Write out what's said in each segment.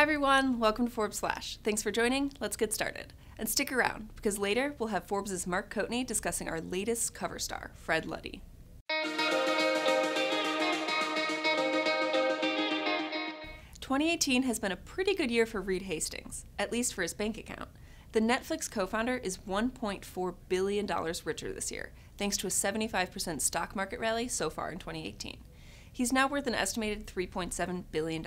Hi everyone, welcome to Forbes Flash. Thanks for joining, let's get started. And stick around, because later we'll have Forbes' Mark Coatney discussing our latest cover star, Fred Luddy. 2018 has been a pretty good year for Reed Hastings, at least for his bank account. The Netflix co-founder is $1.4 billion richer this year, thanks to a 75% stock market rally so far in 2018. He's now worth an estimated $3.7 billion.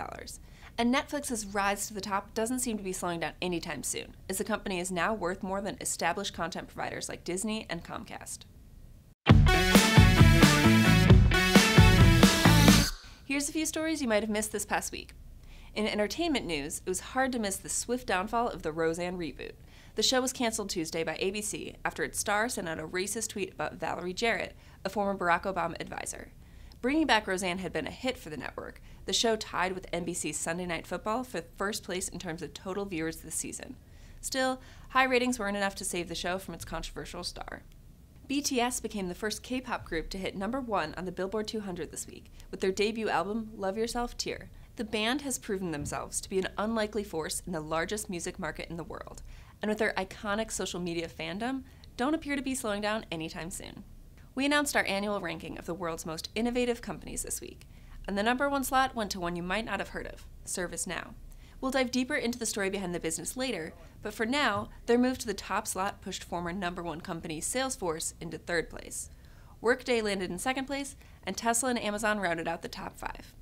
And Netflix's rise to the top doesn't seem to be slowing down anytime soon, as the company is now worth more than established content providers like Disney and Comcast. Here's a few stories you might have missed this past week. In entertainment news, it was hard to miss the swift downfall of the Roseanne reboot. The show was canceled Tuesday by ABC after its star sent out a racist tweet about Valerie Jarrett, a former Barack Obama advisor. Bringing back Roseanne had been a hit for the network. The show tied with NBC's Sunday Night Football for first place in terms of total viewers this season. Still, high ratings weren't enough to save the show from its controversial star. BTS became the first K-pop group to hit #1 on the Billboard 200 this week, with their debut album, Love Yourself, Tear. The band has proven themselves to be an unlikely force in the largest music market in the world, and with their iconic social media fandom, don't appear to be slowing down anytime soon. We announced our annual ranking of the world's most innovative companies this week, and the #1 slot went to one you might not have heard of, ServiceNow. We'll dive deeper into the story behind the business later, but for now, their move to the top slot pushed former #1 company Salesforce into 3rd place. Workday landed in 2nd place, and Tesla and Amazon rounded out the top 5.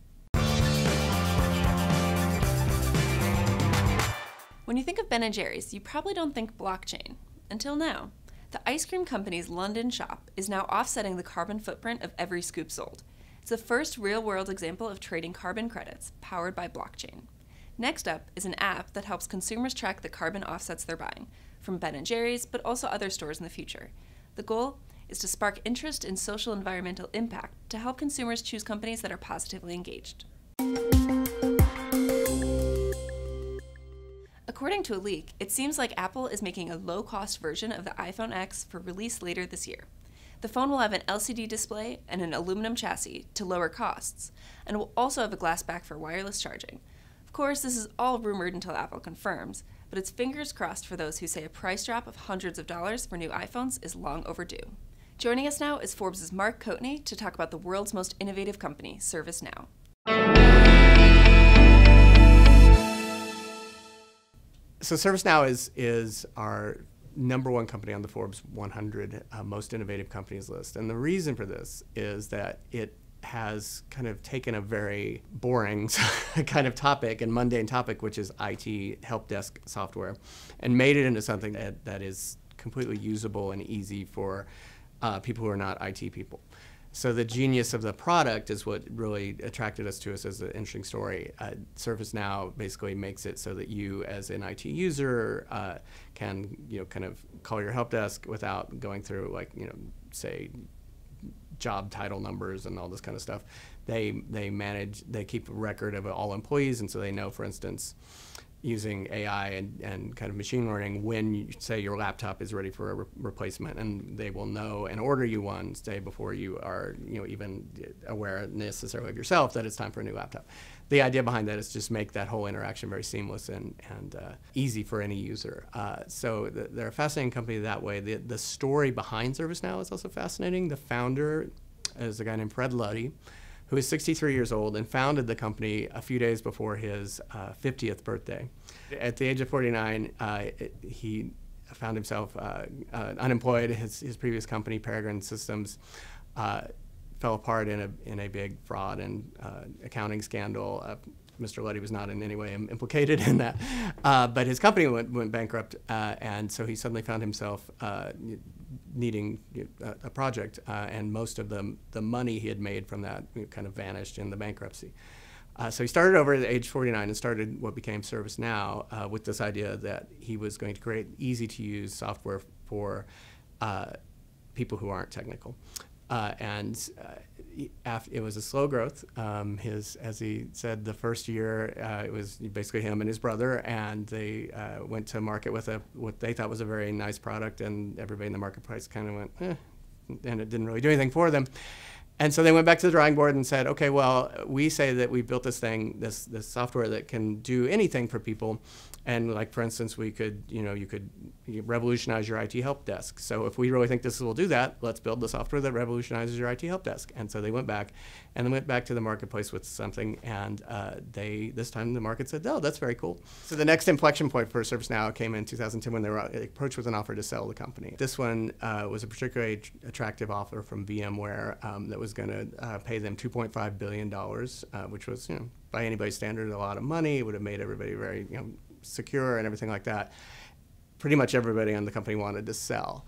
When you think of Ben & Jerry's, you probably don't think blockchain, until now. The ice cream company's London shop is now offsetting the carbon footprint of every scoop sold. It's the first real-world example of trading carbon credits, powered by blockchain. Next up is an app that helps consumers track the carbon offsets they're buying, from Ben & Jerry's, but also other stores in the future. The goal is to spark interest in social environmental impact to help consumers choose companies that are positively engaged. According to a leak, it seems like Apple is making a low-cost version of the iPhone X for release later this year. The phone will have an LCD display and an aluminum chassis to lower costs, and will also have a glass back for wireless charging. Of course, this is all rumored until Apple confirms, but it's fingers crossed for those who say a price drop of hundreds of dollars for new iPhones is long overdue. Joining us now is Forbes' Mark Coatney to talk about the world's most innovative company, ServiceNow. So ServiceNow is our #1 company on the Forbes 100 most innovative companies list. And the reason for this is that it has kind of taken a very boring kind of topic and mundane topic, which is IT help desk software, and made it into something that is completely usable and easy for people who are not IT people. So the genius of the product is what really attracted us to us as an interesting story. ServiceNow basically makes it so that you, as an IT user, can kind of call your help desk without going through say job title numbers and all this kind of stuff. They keep a record of all employees, and so they know, for instance, using AI and kind of machine learning when you say your laptop is ready for a replacement, and they will know and order you one, say, before you are even aware necessarily of yourself that it's time for a new laptop. The idea behind that is just make that whole interaction very seamless and easy for any user. So they're a fascinating company that way. The story behind ServiceNow is also fascinating. The founder is a guy named Fred Luddy, who is 63 years old and founded the company a few days before his 50th birthday. At the age of 49, he found himself unemployed. His previous company, Peregrine Systems, fell apart in a big fraud and accounting scandal. Mr. Luddy was not in any way implicated in that, but his company went bankrupt, and so he suddenly found himself needing a project, and most of the money he had made from that kind of vanished in the bankruptcy. So he started over at age 49 and started what became ServiceNow with this idea that he was going to create easy-to-use software for people who aren't technical. It was a slow growth. As he said, the first year it was basically him and his brother, and they went to market with what they thought was a very nice product, and everybody in the marketplace kind of went, and it didn't really do anything for them. And so they went back to the drawing board and said, okay, well, we say that we built this thing, this software that can do anything for people. And like, for instance, we could, you could revolutionize your IT help desk. So if we really think this will do that, let's build the software that revolutionizes your IT help desk. And so they went back to the marketplace with something, and this time the market said, oh, that's very cool. So the next inflection point for ServiceNow came in 2010 when they were approached with an offer to sell the company. This one was a particularly attractive offer from VMware that was going to pay them $2.5 billion, which was, by anybody's standard, a lot of money. It would have made everybody very, secure and everything like that. Pretty much everybody on the company wanted to sell,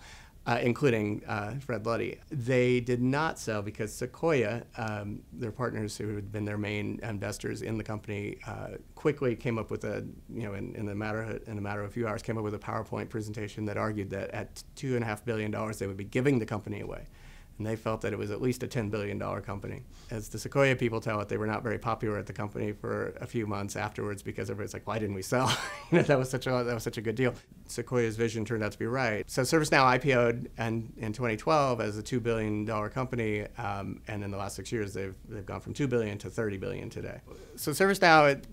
including Fred Luddy. They did not sell because Sequoia, their partners who had been their main investors in the company, quickly came up with in a matter of a few hours, came up with a PowerPoint presentation that argued that at $2.5 billion they would be giving the company away. And they felt that it was at least a $10 billion company. As the Sequoia people tell it, they were not very popular at the company for a few months afterwards because everybody's like, why didn't we sell? That was such a good deal. Sequoia's vision turned out to be right. So ServiceNow IPO'd in 2012 as a $2 billion company, and in the last 6 years they've gone from $2 billion to $30 billion today. So ServiceNow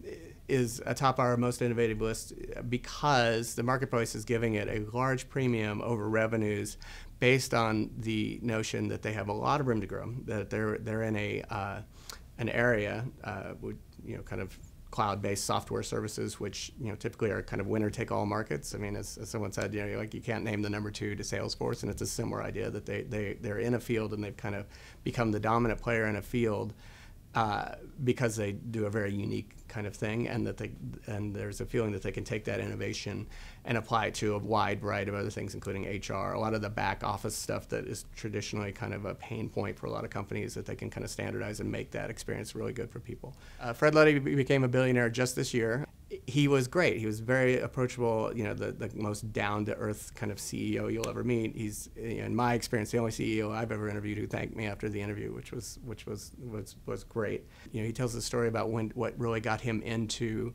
is atop our most innovative list because the marketplace is giving it a large premium over revenues based on the notion that they have a lot of room to grow, that they're in an area with kind of cloud-based software services, which typically are kind of winner-take-all markets. I mean, as someone said, like you can't name the number 2 to Salesforce, and it's a similar idea that they're in a field and they've kind of become the dominant player in a field because they do a very unique kind of thing, and there's a feeling that they can take that innovation and apply it to a wide variety of other things, including HR. A lot of the back office stuff that is traditionally kind of a pain point for a lot of companies, that they can kind of standardize and make that experience really good for people. Fred Luddy became a billionaire just this year. He was great. He was very approachable, the most down-to-earth kind of CEO you'll ever meet. He's, in my experience, the only CEO I've ever interviewed who thanked me after the interview, which was great. He tells the story about what really got him into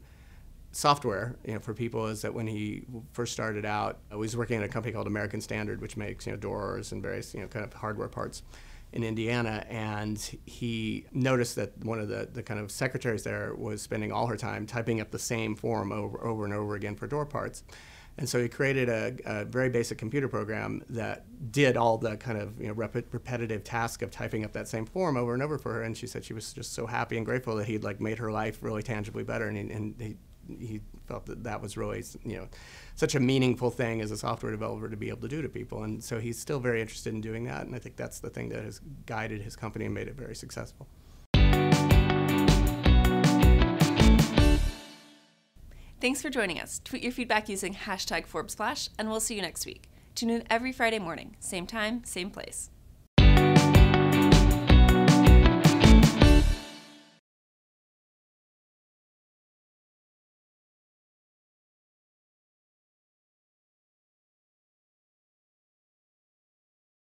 software, for people, is that when he first started out, he was working at a company called American Standard, which makes, doors and various, kind of hardware parts in Indiana, and he noticed that one of the kind of secretaries there was spending all her time typing up the same form over and over again for door parts. And so he created a very basic computer program that did all the kind of repetitive task of typing up that same form over and over for her. And she said she was just so happy and grateful that he'd made her life really tangibly better. And he felt that was really such a meaningful thing as a software developer to be able to do to people. And so he's still very interested in doing that. And I think that's the thing that has guided his company and made it very successful. Thanks for joining us. Tweet your feedback using #ForbesFlash, and we'll see you next week. Tune in every Friday morning, same time, same place.